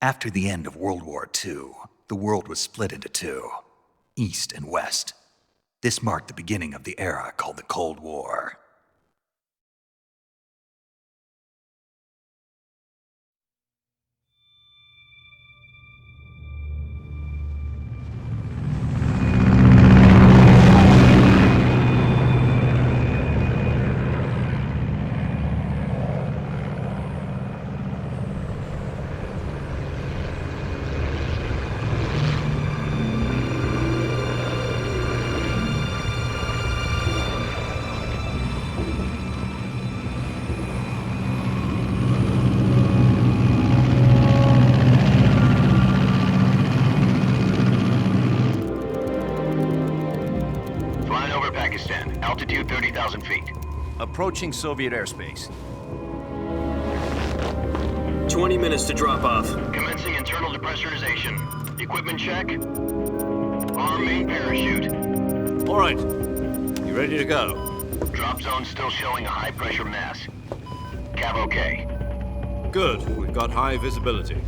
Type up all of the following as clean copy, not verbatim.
After the end of World War II, the world was split into two, East and West. This marked the beginning of the era called the Cold War. Altitude 30,000 feet. Approaching Soviet airspace. 20 minutes to drop off. Commencing internal depressurization. Equipment check. Arm main parachute. All right. You ready to go? Drop zone still showing a high pressure mass. Cav okay. Good. We've got high visibility.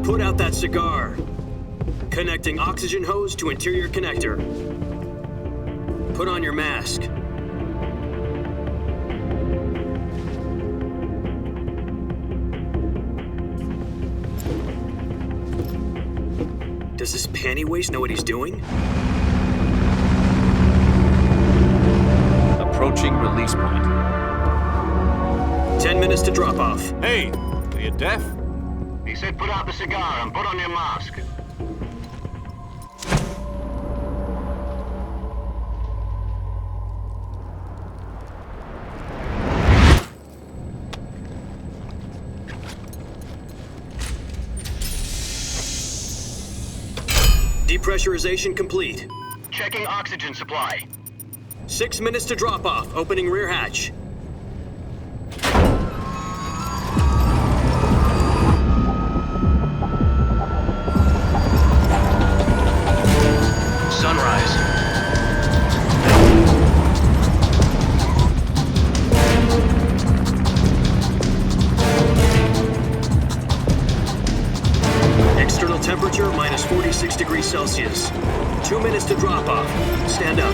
Put out that cigar. Connecting oxygen hose to interior connector. Put on your mask. Does this panty waste know what he's doing? Approaching release point. 10 minutes to drop off. Hey, are you deaf? He said put out the cigar and put on your mask. Depressurization complete. Checking oxygen supply. 6 minutes to drop off. Opening rear hatch. Sunrise. External temperature minus 46 degrees Celsius. 2 minutes to drop off. Stand up.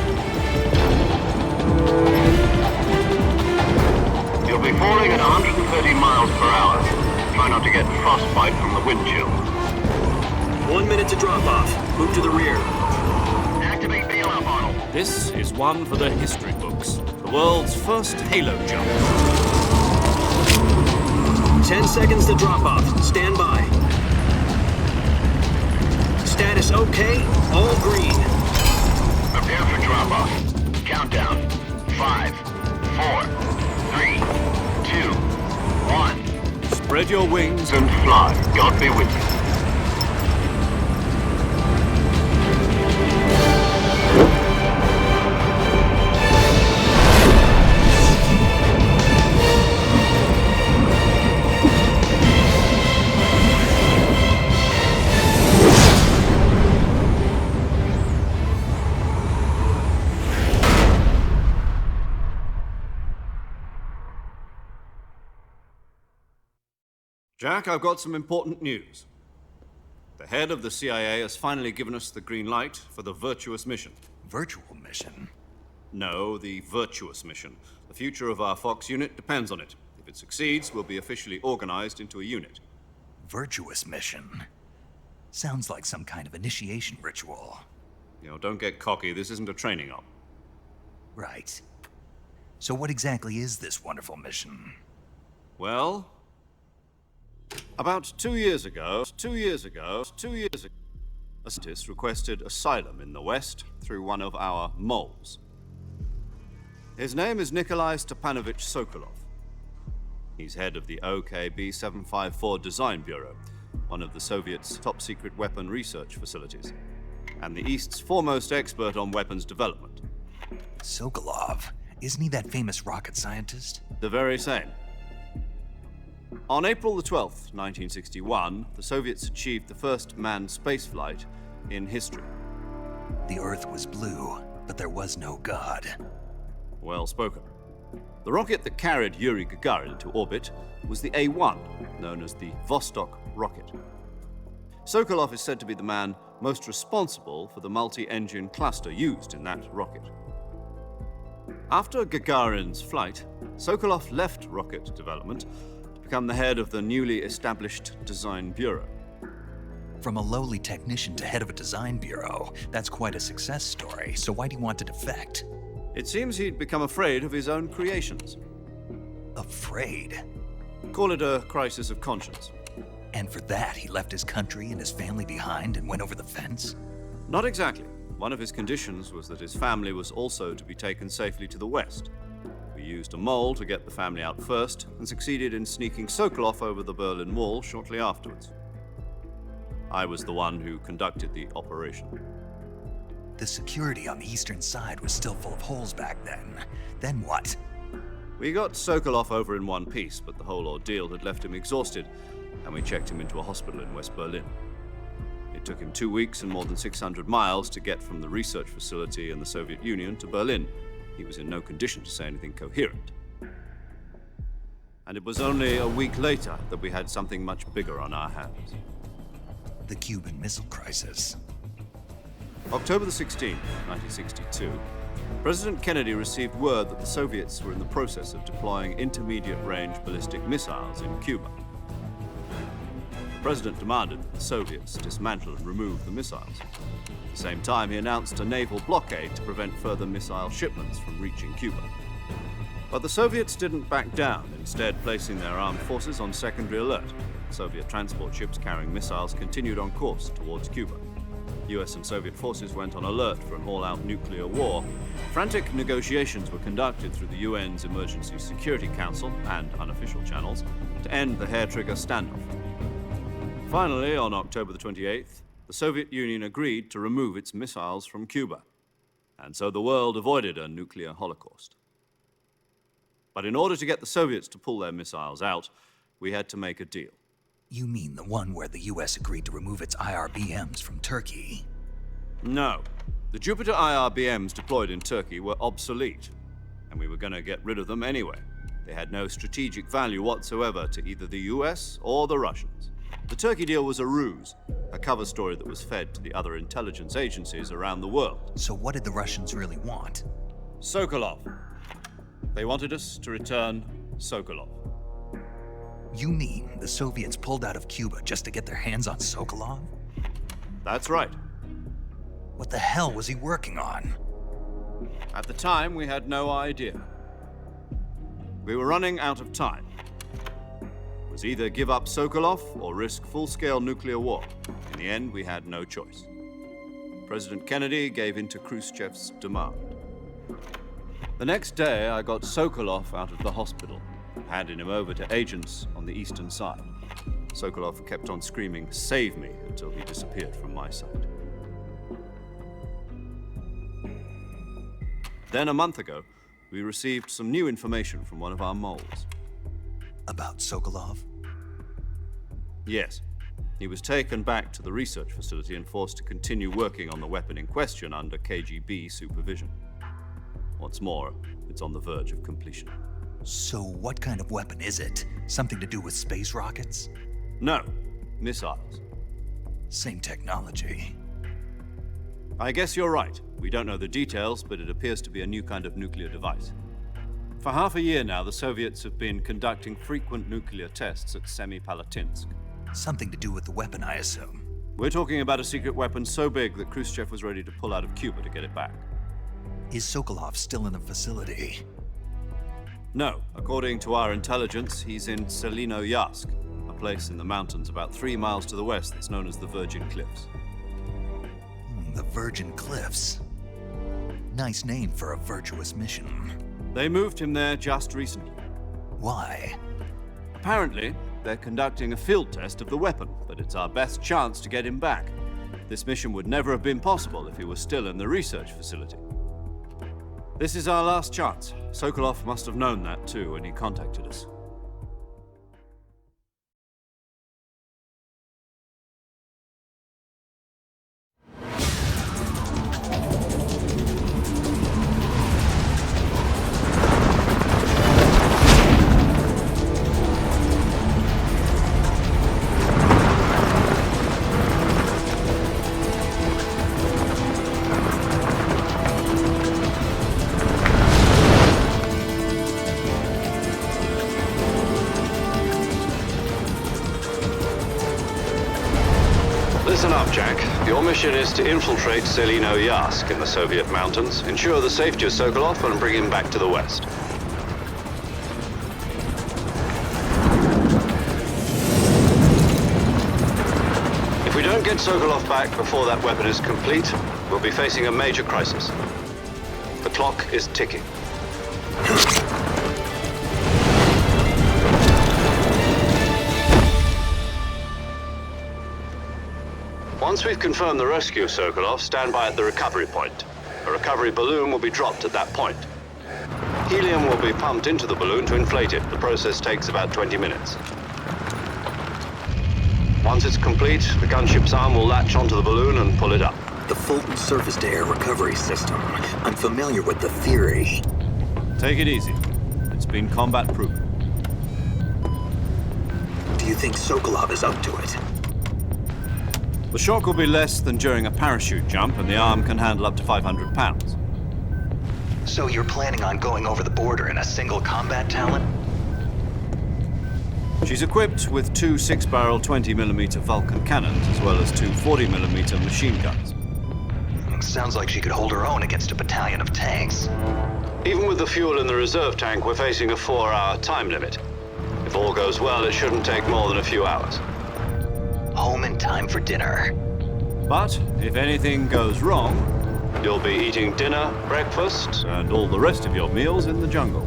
You'll be falling at 130 miles per hour. Try not to get frostbite from the wind chill. 1 minute to drop off. Move to the rear. Activate bailout model. This is one for the history books. The world's first halo jump. 10 seconds to drop off. Stand by. Status okay. All green. Prepare for drop-off. Countdown. 5, 4, 3, 2, 1. Spread your wings And fly. God be with you. Jack, I've got some important news. The head of the CIA has finally given us the green light for the Virtuous mission. Virtual mission? No, the Virtuous mission. The future of our Fox unit depends on it. If it succeeds, we'll be officially organized into a unit. Virtuous mission? Sounds like some kind of initiation ritual. You know, don't get cocky. This isn't a training op. Right. So what exactly is this wonderful mission? Well, about 2 years ago, a scientist requested asylum in the West through one of our moles. His name is Nikolai Sokolov. He's head of the OKB 754 Design Bureau, one of the Soviet's top-secret weapon research facilities, and the East's foremost expert on weapons development. Sokolov? Isn't he that famous rocket scientist? The very same. On April the 12th, 1961, the Soviets achieved the first manned spaceflight in history. The Earth was blue, but there was no God. Well spoken. The rocket that carried Yuri Gagarin into orbit was the A-1, known as the Vostok rocket. Sokolov is said to be the man most responsible for the multi-engine cluster used in that rocket. After Gagarin's flight, Sokolov left rocket development to become the head of the newly established Design Bureau. From a lowly technician to head of a design bureau, that's quite a success story, so why do you want to defect? It seems he'd become afraid of his own creations. Afraid? Call it a crisis of conscience. And for that, he left his country and his family behind and went over the fence? Not exactly. One of his conditions was that his family was also to be taken safely to the west. We used a mole to get the family out first and succeeded in sneaking Sokolov over the Berlin Wall shortly afterwards. I was the one who conducted the operation. The security on the eastern side was still full of holes back then. Then what? We got Sokolov over in one piece, but the whole ordeal had left him exhausted, and we checked him into a hospital in West Berlin. It took him 2 weeks and more than 600 miles to get from the research facility in the Soviet Union to Berlin. He was in no condition to say anything coherent. And it was only a week later that we had something much bigger on our hands. The Cuban Missile Crisis. October the 16th, 1962, President Kennedy received word that the Soviets were in the process of deploying intermediate-range ballistic missiles in Cuba. The President demanded that the Soviets dismantle and remove the missiles. At the same time, he announced a naval blockade to prevent further missile shipments from reaching Cuba. But the Soviets didn't back down, instead placing their armed forces on secondary alert. Soviet transport ships carrying missiles continued on course towards Cuba. US and Soviet forces went on alert for an all-out nuclear war. Frantic negotiations were conducted through the UN's Emergency Security Council and unofficial channels to end the hair-trigger standoff. Finally, on October the 28th, the Soviet Union agreed to remove its missiles from Cuba, and so the world avoided a nuclear holocaust. But in order to get the Soviets to pull their missiles out, we had to make a deal. You mean the one where the US agreed to remove its IRBMs from Turkey? No. The Jupiter IRBMs deployed in Turkey were obsolete, and we were going to get rid of them anyway. They had no strategic value whatsoever to either the US or the Russians. The Turkey deal was a ruse, a cover story that was fed to the other intelligence agencies around the world. So what did the Russians really want? Sokolov. They wanted us to return Sokolov. You mean the Soviets pulled out of Cuba just to get their hands on Sokolov? That's right. What the hell was he working on? At the time, we had no idea. We were running out of time. It was either give up Sokolov or risk full-scale nuclear war. In the end, we had no choice. President Kennedy gave in to Khrushchev's demand. The next day, I got Sokolov out of the hospital, handing him over to agents on the eastern side. Sokolov kept on screaming, "Save me," until he disappeared from my sight. Then a month ago, we received some new information from one of our moles. About Sokolov? Yes. He was taken back to the research facility and forced to continue working on the weapon in question under KGB supervision. What's more, it's on the verge of completion. So what kind of weapon is it? Something to do with space rockets? No, missiles. Same technology. I guess you're right. We don't know the details, but it appears to be a new kind of nuclear device. For half a year now, the Soviets have been conducting frequent nuclear tests at Semipalatinsk. Something to do with the weapon, I assume. We're talking about a secret weapon so big that Khrushchev was ready to pull out of Cuba to get it back. Is Sokolov still in the facility? No. According to our intelligence, he's in Selinoyarsk, a place in the mountains about 3 miles to the west that's known as the Virgin Cliffs. The Virgin Cliffs. Nice name for a virtuous mission. They moved him there just recently. Why? Apparently, they're conducting a field test of the weapon, but it's our best chance to get him back. This mission would never have been possible if he was still in the research facility. This is our last chance. Sokolov must have known that too when he contacted us. Listen up, Jack. Your mission is to infiltrate Selino Yask in the Soviet mountains, ensure the safety of Sokolov, and bring him back to the West. If we don't get Sokolov back before that weapon is complete, we'll be facing a major crisis. The clock is ticking. Once we've confirmed the rescue of Sokolov, stand by at the recovery point. A recovery balloon will be dropped at that point. Helium will be pumped into the balloon to inflate it. The process takes about 20 minutes. Once it's complete, the gunship's arm will latch onto the balloon and pull it up. The Fulton surface-to-air recovery system. I'm familiar with the theory. Take it easy. It's been combat-proven. Do you think Sokolov is up to it? The shock will be less than during a parachute jump, and the arm can handle up to 500 pounds. So you're planning on going over the border in a single combat talent? She's equipped with two 6-barrel 20mm Vulcan cannons, as well as two 40mm machine guns. Sounds like she could hold her own against a battalion of tanks. Even with the fuel in the reserve tank, we're facing a 4-hour time limit. If all goes well, it shouldn't take more than a few hours. Home in time for dinner. But if anything goes wrong, You'll be eating dinner, breakfast, and all the rest of your meals in the jungle.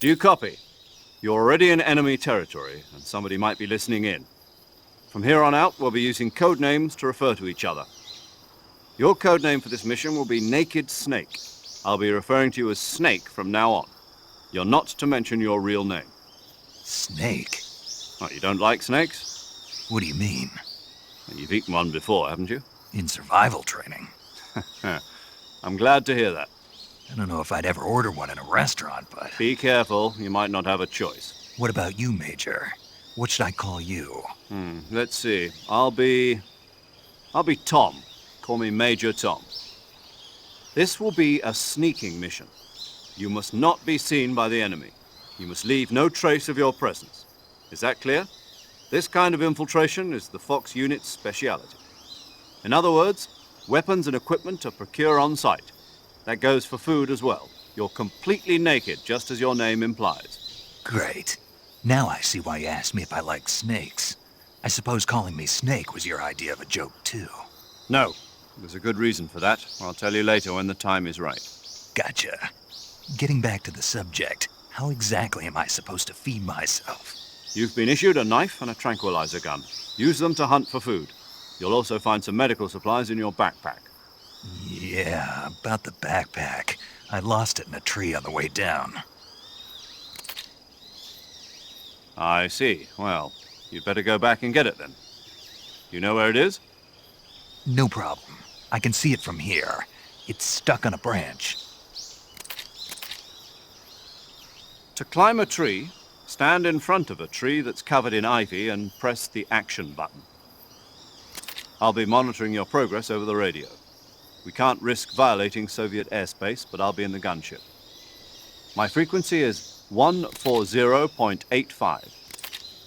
Do you copy? You're already in enemy territory, and somebody might be listening in. From here on out, we'll be using code names to refer to each other. Your code name for this mission will be Naked Snake. I'll be referring to you as Snake from now on. You're not to mention your real name. Snake? Oh, you don't like snakes? What do you mean? You've eaten one before, haven't you? In survival training. I'm glad to hear that. I don't know if I'd ever order one in a restaurant, but... Be careful, you might not have a choice. What about you, Major? What should I call you? Let's see. I'll be Tom. Call me Major Tom. This will be a sneaking mission. You must not be seen by the enemy. You must leave no trace of your presence. Is that clear? This kind of infiltration is the Fox unit's speciality. In other words, weapons and equipment are procured on site. That goes for food as well. You're completely naked, just as your name implies. Great. Now I see why you asked me if I like snakes. I suppose calling me Snake was your idea of a joke, too. No, there's a good reason for that. I'll tell you later when the time is right. Gotcha. Getting back to the subject, how exactly am I supposed to feed myself? You've been issued a knife and a tranquilizer gun. Use them to hunt for food. You'll also find some medical supplies in your backpack. Yeah, about the backpack. I lost it in a tree on the way down. I see. Well, you'd better go back and get it then. You know where it is? No problem. I can see it from here. It's stuck on a branch. To climb a tree, stand in front of a tree that's covered in ivy and press the action button. I'll be monitoring your progress over the radio. We can't risk violating Soviet airspace, but I'll be in the gunship. My frequency is 140.85.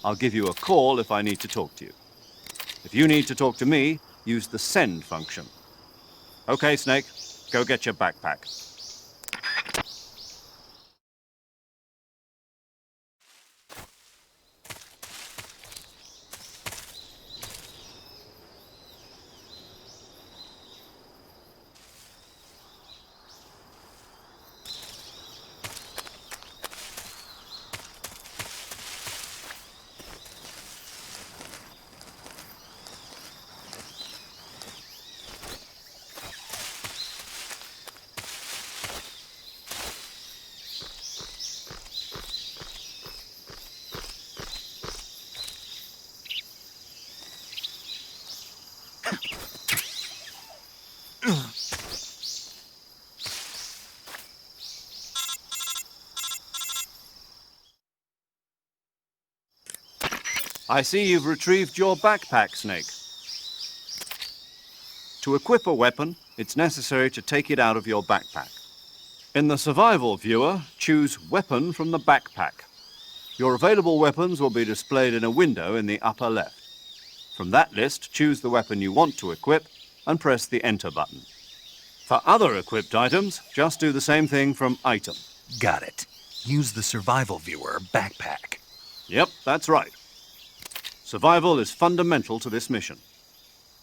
I'll give you a call if I need to talk to you. If you need to talk to me, use the send function. Okay, Snake, go get your backpack. I see you've retrieved your backpack, Snake. To equip a weapon, it's necessary to take it out of your backpack. In the survival viewer, choose Weapon from the backpack. Your available weapons will be displayed in a window in the upper left. From that list, choose the weapon you want to equip and press the Enter button. For other equipped items, just do the same thing from Item. Got it. Use the survival viewer backpack. Yep, that's right. Survival is fundamental to this mission.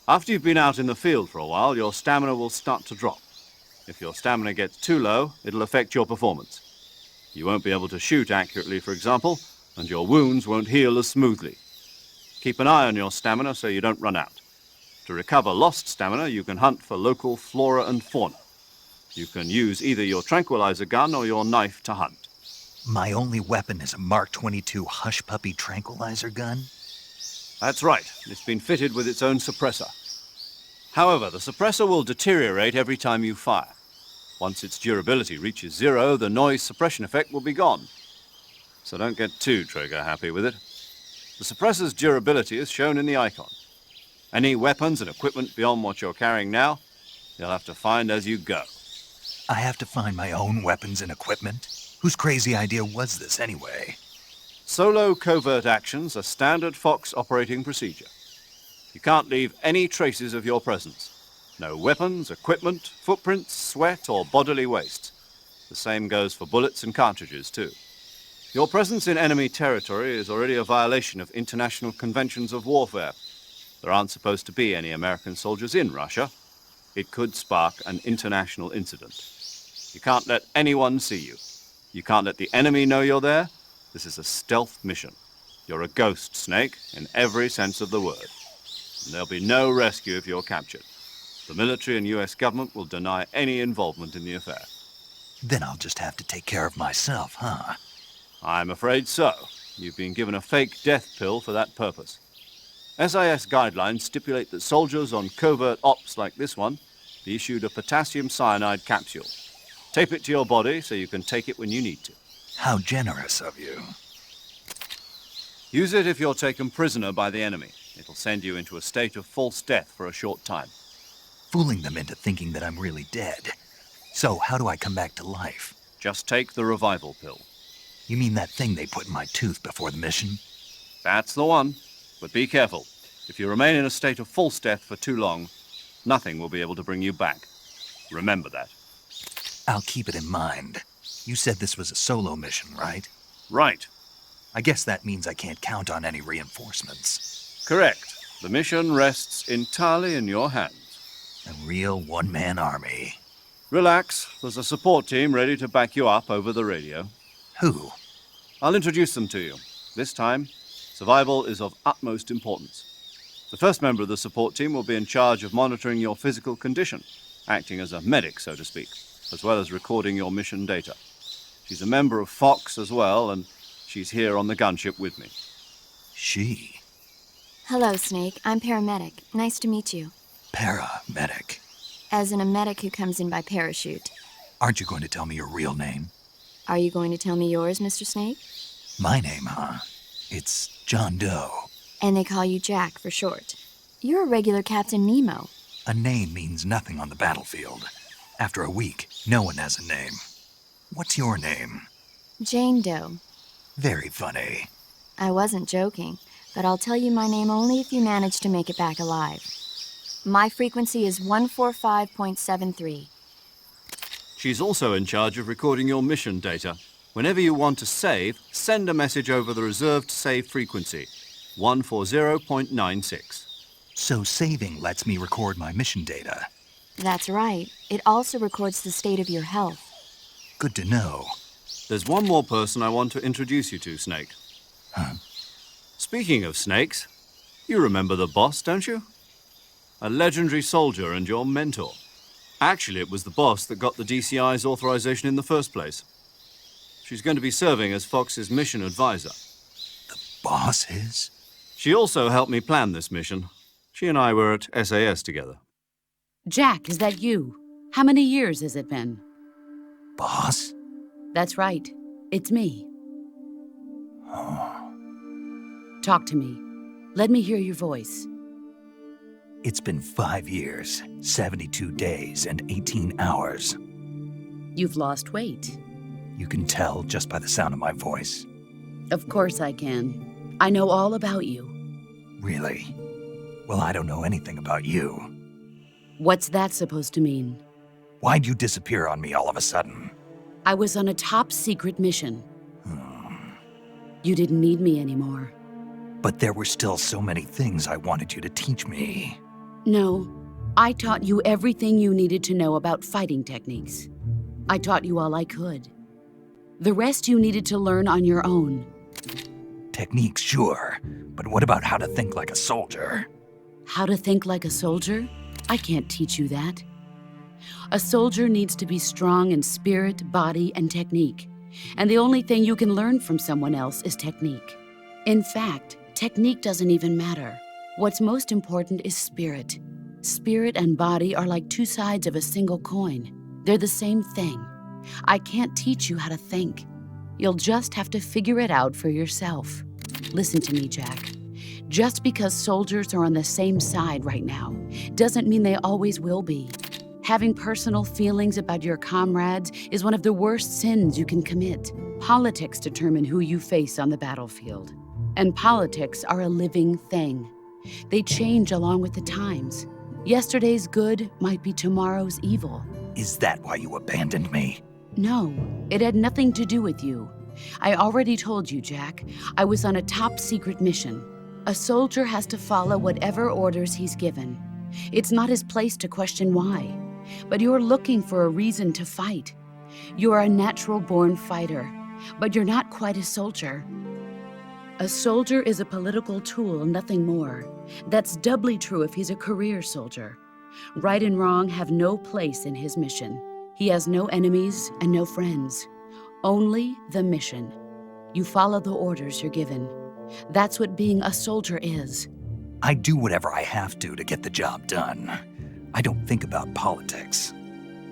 After you've been out in the field for a while, your stamina will start to drop. If your stamina gets too low, it'll affect your performance. You won't be able to shoot accurately, for example, and your wounds won't heal as smoothly. Keep an eye on your stamina so you don't run out. To recover lost stamina, you can hunt for local flora and fauna. You can use either your tranquilizer gun or your knife to hunt. My only weapon is a Mark 22 Hush Puppy tranquilizer gun? That's right. It's been fitted with its own suppressor. However, the suppressor will deteriorate every time you fire. Once its durability reaches 0, the noise suppression effect will be gone. So don't get too trigger-happy with it. The suppressor's durability is shown in the icon. Any weapons and equipment beyond what you're carrying now, you'll have to find as you go. I have to find my own weapons and equipment? Whose crazy idea was this anyway? Solo covert actions are standard Fox operating procedure. You can't leave any traces of your presence. No weapons, equipment, footprints, sweat, or bodily waste. The same goes for bullets and cartridges, too. Your presence in enemy territory is already a violation of international conventions of warfare. There aren't supposed to be any American soldiers in Russia. It could spark an international incident. You can't let anyone see you. You can't let the enemy know you're there. This is a stealth mission. You're a ghost, Snake, in every sense of the word. And there'll be no rescue if you're captured. The military and US government will deny any involvement in the affair. Then I'll just have to take care of myself, huh? I'm afraid so. You've been given a fake death pill for that purpose. SIS guidelines stipulate that soldiers on covert ops like this one be issued a potassium cyanide capsule. Tape it to your body so you can take it when you need to. How generous of you. Use it if you're taken prisoner by the enemy. It'll send you into a state of false death for a short time. Fooling them into thinking that I'm really dead. So, how do I come back to life? Just take the revival pill. You mean that thing they put in my tooth before the mission? That's the one. But be careful. If you remain in a state of false death for too long, nothing will be able to bring you back. Remember that. I'll keep it in mind. You said this was a solo mission, right? Right. I guess that means I can't count on any reinforcements. Correct. The mission rests entirely in your hands. A real one-man army. Relax. There's a support team ready to back you up over the radio. Who? I'll introduce them to you. This time, survival is of utmost importance. The first member of the support team will be in charge of monitoring your physical condition, acting as a medic, so to speak, as well as recording your mission data. She's a member of Fox as well, and she's here on the gunship with me. She? Hello, Snake. I'm paramedic. Nice to meet you. Paramedic. As in a medic who comes in by parachute. Aren't you going to tell me your real name? Are you going to tell me yours, Mr. Snake? My name, huh? It's John Doe. And they call you Jack for short. You're a regular Captain Nemo. A name means nothing on the battlefield. After a week, no one has a name. What's your name? Jane Doe. Very funny. I wasn't joking, but I'll tell you my name only if you manage to make it back alive. My frequency is 145.73. She's also in charge of recording your mission data. Whenever you want to save, send a message over the reserved save frequency, 140.96. So saving lets me record my mission data. That's right. It also records the state of your health. Good to know. There's one more person I want to introduce you to, Snake. Huh? Speaking of snakes, you remember the boss, don't you? A legendary soldier and your mentor. Actually, it was the boss that got the DCI's authorization in the first place. She's going to be serving as Fox's mission advisor. The boss is? She also helped me plan this mission. She and I were at SAS together. Jack, is that you? How many years has it been? Boss? That's right. It's me. Oh. Talk to me. Let me hear your voice. It's been 5 years, 72 days, and 18 hours. You've lost weight. You can tell just by the sound of my voice. Of course I can. I know all about you. Really? Well, I don't know anything about you. What's that supposed to mean? Why'd you disappear on me all of a sudden? I was on a top-secret mission. You didn't need me anymore. But there were still so many things I wanted you to teach me. No, I taught you everything you needed to know about fighting techniques. I taught you all I could. The rest you needed to learn on your own. Techniques, sure. But what about how to think like a soldier? How to think like a soldier? I can't teach you that. A soldier needs to be strong in spirit, body, and technique. And the only thing you can learn from someone else is technique. In fact, technique doesn't even matter. What's most important is spirit. Spirit and body are like two sides of a single coin. They're the same thing. I can't teach you how to think. You'll just have to figure it out for yourself. Listen to me, Jack. Just because soldiers are on the same side right now doesn't mean they always will be. Having personal feelings about your comrades is one of the worst sins you can commit. Politics determine who you face on the battlefield. And politics are a living thing. They change along with the times. Yesterday's good might be tomorrow's evil. Is that why you abandoned me? No, it had nothing to do with you. I already told you, Jack. I was on a top-secret mission. A soldier has to follow whatever orders he's given. It's not his place to question why. But you're looking for a reason to fight. You're a natural-born fighter, but you're not quite a soldier. A soldier is a political tool, nothing more. That's doubly true if he's a career soldier. Right and wrong have no place in his mission. He has no enemies and no friends. Only the mission. You follow the orders you're given. That's what being a soldier is. I do whatever I have to get the job done. I don't think about politics.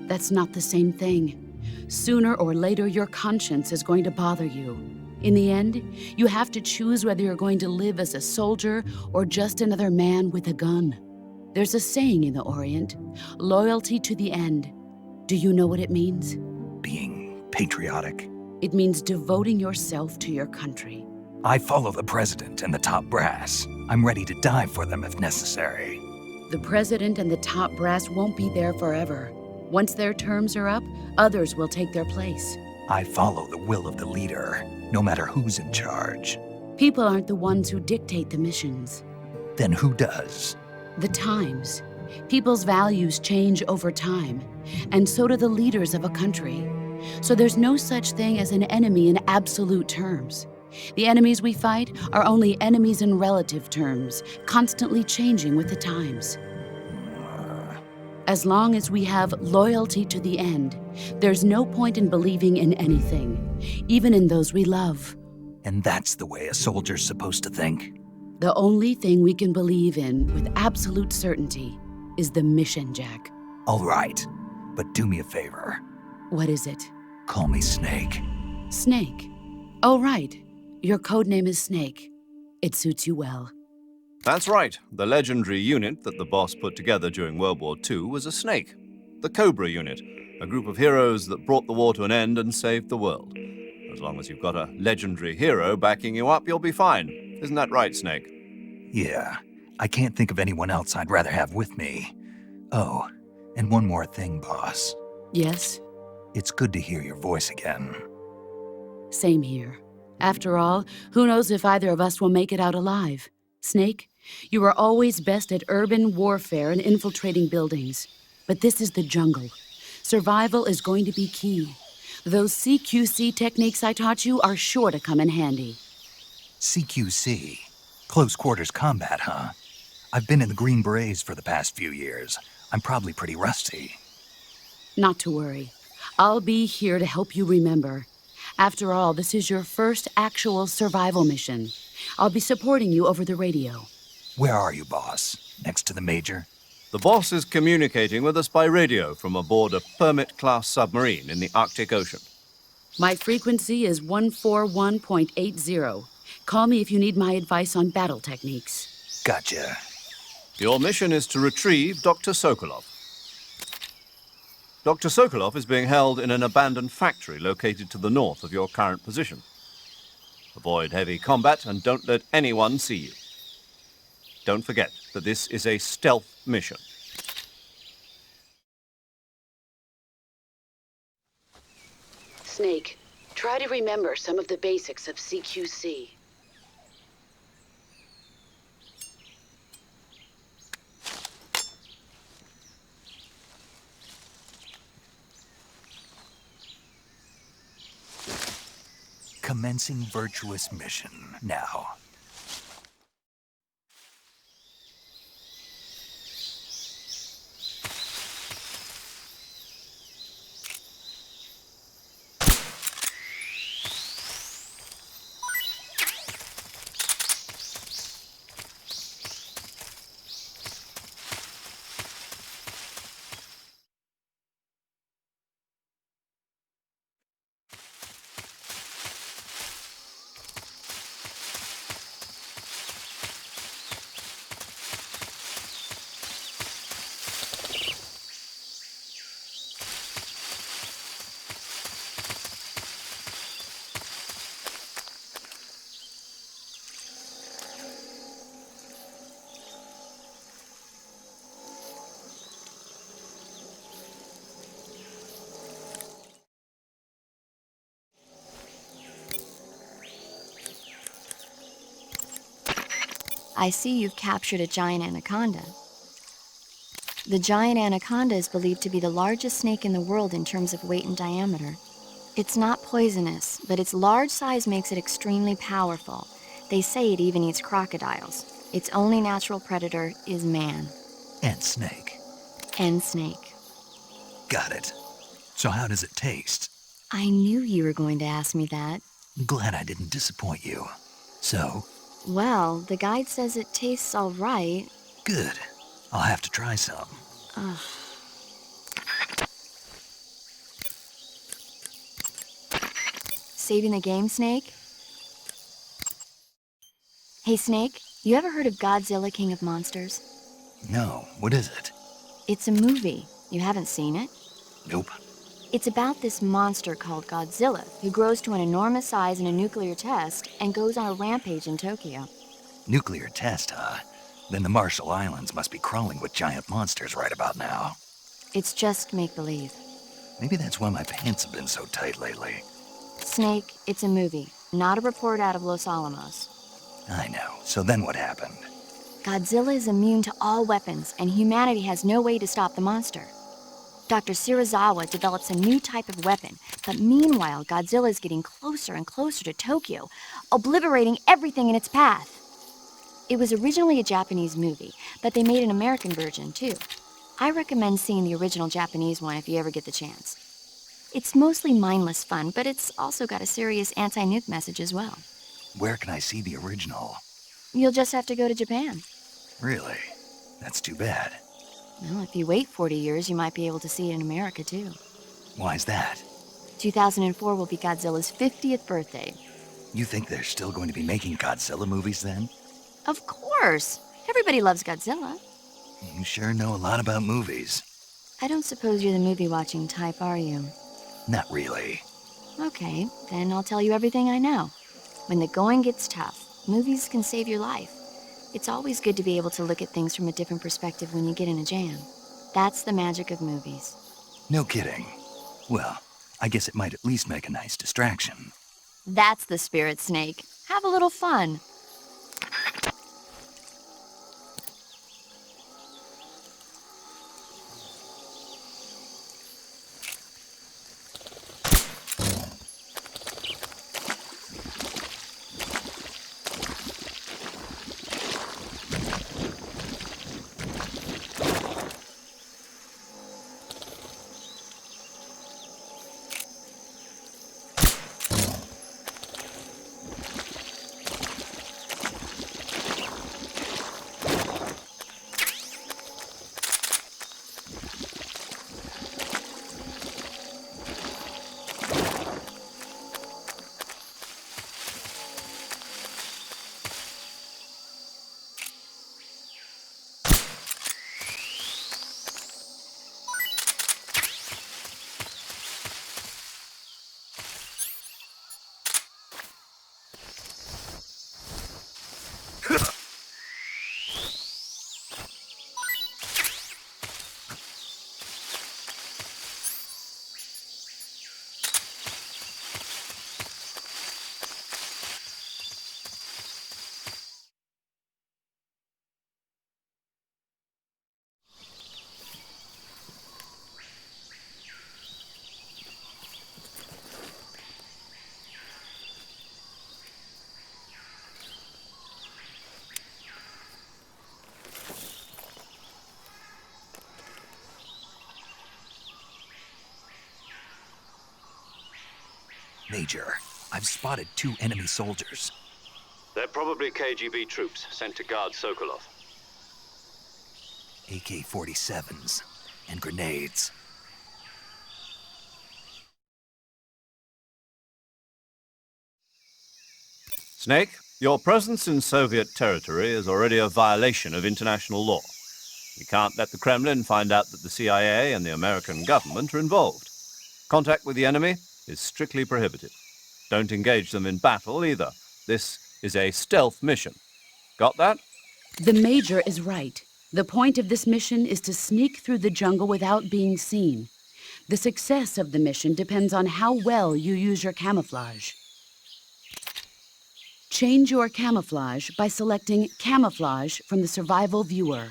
That's not the same thing. Sooner or later, your conscience is going to bother you. In the end, you have to choose whether you're going to live as a soldier or just another man with a gun. There's a saying in the Orient, loyalty to the end. Do you know what it means? Being patriotic. It means devoting yourself to your country. I follow the president and the top brass. I'm ready to die for them if necessary. The president and the top brass won't be there forever. Once their terms are up, others will take their place. I follow the will of the leader, no matter who's in charge. People aren't the ones who dictate the missions. Then who does? The times. People's values change over time, and so do the leaders of a country. So there's no such thing as an enemy in absolute terms. The enemies we fight are only enemies in relative terms, constantly changing with the times. As long as we have loyalty to the end, there's no point in believing in anything, even in those we love. And that's the way a soldier's supposed to think? The only thing we can believe in with absolute certainty is the mission, Jack. All right, but do me a favor. What is it? Call me Snake. Snake. Oh, right. Your code name is Snake. It suits you well. That's right. The legendary unit that the boss put together during World War II was a snake. The Cobra unit, a group of heroes that brought the war to an end and saved the world. As long as you've got a legendary hero backing you up, you'll be fine. Isn't that right, Snake? Yeah, I can't think of anyone else I'd rather have with me. Oh, and one more thing, boss. Yes? It's good to hear your voice again. Same here. After all, who knows if either of us will make it out alive? Snake, you are always best at urban warfare and infiltrating buildings. But this is the jungle. Survival is going to be key. Those CQC techniques I taught you are sure to come in handy. CQC? Close quarters combat, huh? I've been in the Green Berets for the past few years. I'm probably pretty rusty. Not to worry. I'll be here to help you remember. After all, this is your first actual survival mission. I'll be supporting you over the radio. Where are you, boss? Next to the Major? The boss is communicating with us by radio from aboard a Permit-class submarine in the Arctic Ocean. My frequency is 141.80. Call me if you need my advice on battle techniques. Gotcha. Your mission is to retrieve Dr. Sokolov. Dr. Sokolov is being held in an abandoned factory located to the north of your current position. Avoid heavy combat and don't let anyone see you. Don't forget that this is a stealth mission. Snake, try to remember some of the basics of CQC. Commencing Virtuous mission now. I see you've captured a giant anaconda. The giant anaconda is believed to be the largest snake in the world in terms of weight and diameter. It's not poisonous, but its large size makes it extremely powerful. They say it even eats crocodiles. Its only natural predator is man. And Snake. And snake. Got it. So how does it taste? I knew you were going to ask me that. Glad I didn't disappoint you. So? Well, the guide says it tastes all right. Good. I'll have to try some. Ugh. Saving the game, Snake? Hey, Snake, you ever heard of Godzilla, King of Monsters? No, what is it? It's a movie. You haven't seen it? Nope. It's about this monster called Godzilla, who grows to an enormous size in a nuclear test and goes on a rampage in Tokyo. Nuclear test, huh? Then the Marshall Islands must be crawling with giant monsters right about now. It's just make-believe. Maybe that's why my pants have been so tight lately. Snake, it's a movie, not a report out of Los Alamos. I know. So then what happened? Godzilla is immune to all weapons, and humanity has no way to stop the monster. Dr. Shirazawa develops a new type of weapon, but meanwhile, Godzilla is getting closer and closer to Tokyo, obliterating everything in its path. It was originally a Japanese movie, but they made an American version, too. I recommend seeing the original Japanese one if you ever get the chance. It's mostly mindless fun, but it's also got a serious anti-nuke message as well. Where can I see the original? You'll just have to go to Japan. Really? That's too bad. Well, if you wait 40 years, you might be able to see it in America, too. Why's that? 2004 will be Godzilla's 50th birthday. You think they're still going to be making Godzilla movies then? Of course! Everybody loves Godzilla. You sure know a lot about movies. I don't suppose you're the movie-watching type, are you? Not really. Okay, then I'll tell you everything I know. When the going gets tough, movies can save your life. It's always good to be able to look at things from a different perspective when you get in a jam. That's the magic of movies. No kidding. Well, I guess it might at least make a nice distraction. That's the spirit, Snake. Have a little fun. Major, I've spotted 2 enemy soldiers. They're probably KGB troops sent to guard Sokolov. AK-47s and grenades. Snake, your presence in Soviet territory is already a violation of international law. You can't let the Kremlin find out that the CIA and the American government are involved. Contact with the enemy is strictly prohibited. Don't engage them in battle either. This is a stealth mission. Got that? The Major is right. The point of this mission is to sneak through the jungle without being seen. The success of the mission depends on how well you use your camouflage. Change your camouflage by selecting Camouflage from the Survival Viewer.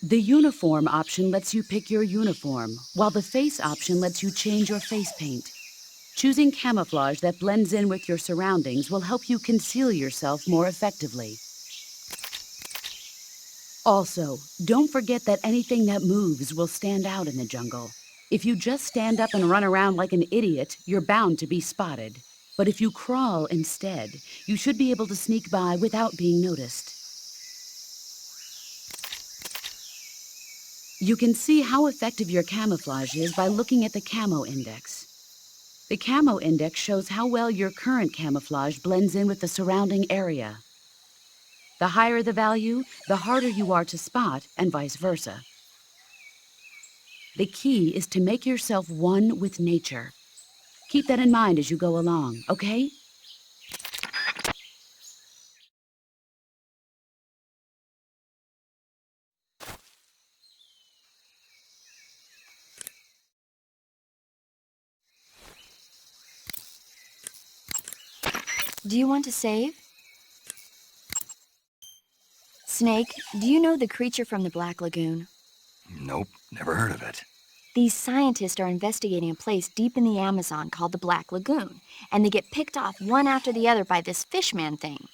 The Uniform option lets you pick your uniform, while the Face option lets you change your face paint. Choosing camouflage that blends in with your surroundings will help you conceal yourself more effectively. Also, don't forget that anything that moves will stand out in the jungle. If you just stand up and run around like an idiot, you're bound to be spotted. But if you crawl instead, you should be able to sneak by without being noticed. You can see how effective your camouflage is by looking at the Camo Index. The Camo Index shows how well your current camouflage blends in with the surrounding area. The higher the value, the harder you are to spot, and vice versa. The key is to make yourself one with nature. Keep that in mind as you go along, okay? Do you want to save? Snake, do you know the creature from the Black Lagoon? Nope, never heard of it. These scientists are investigating a place deep in the Amazon called the Black Lagoon, and they get picked off one after the other by this fishman thing.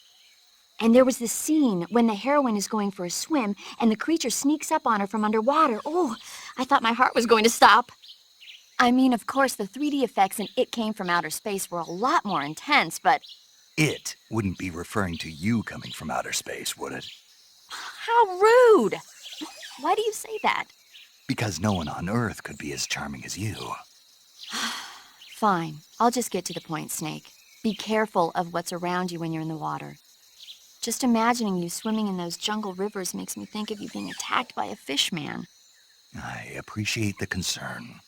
And there was this scene when the heroine is going for a swim, and the creature sneaks up on her from underwater. Oh, I thought my heart was going to stop. I mean, of course, the 3D effects in It Came from Outer Space were a lot more intense, but... It wouldn't be referring to you coming from outer space, would it? How rude! Why do you say that? Because no one on Earth could be as charming as you. Fine. I'll just get to the point, Snake. Be careful of what's around you when you're in the water. Just imagining you swimming in those jungle rivers makes me think of you being attacked by a fishman. I appreciate the concern.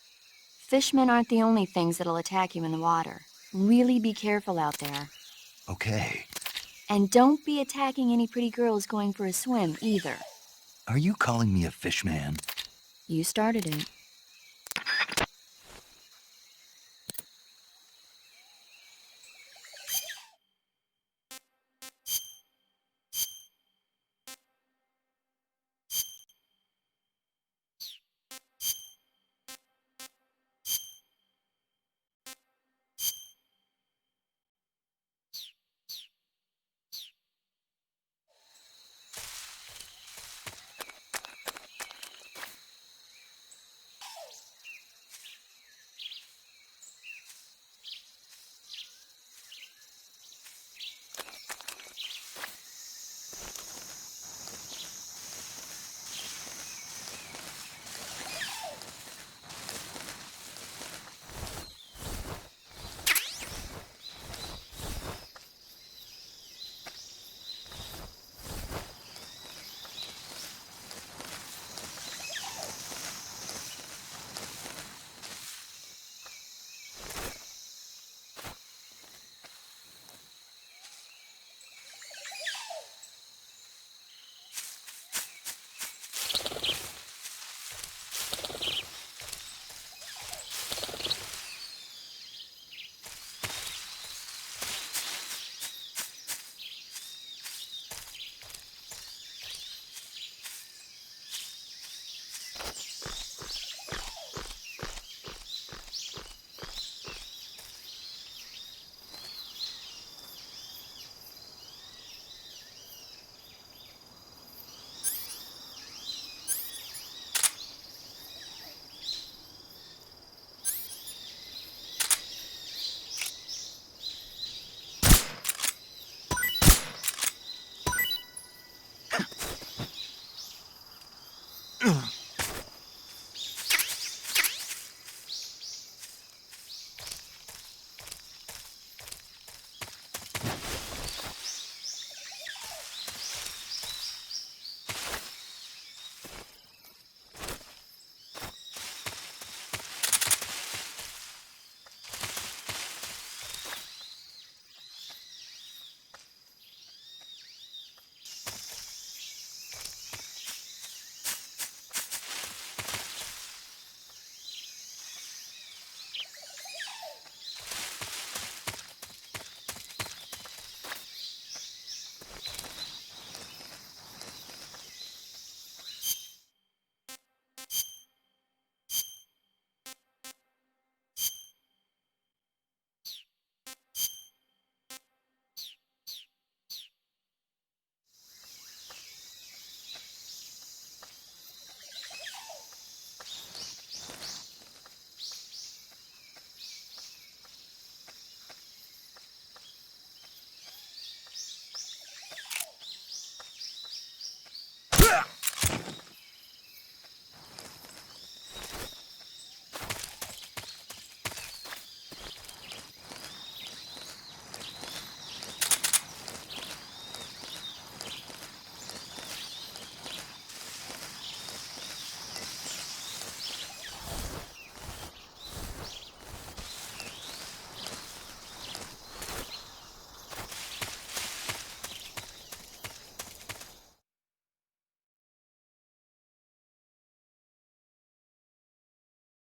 Fishmen aren't the only things that'll attack you in the water. Really be careful out there. Okay. And don't be attacking any pretty girls going for a swim, either. Are you calling me a fishman? You started it.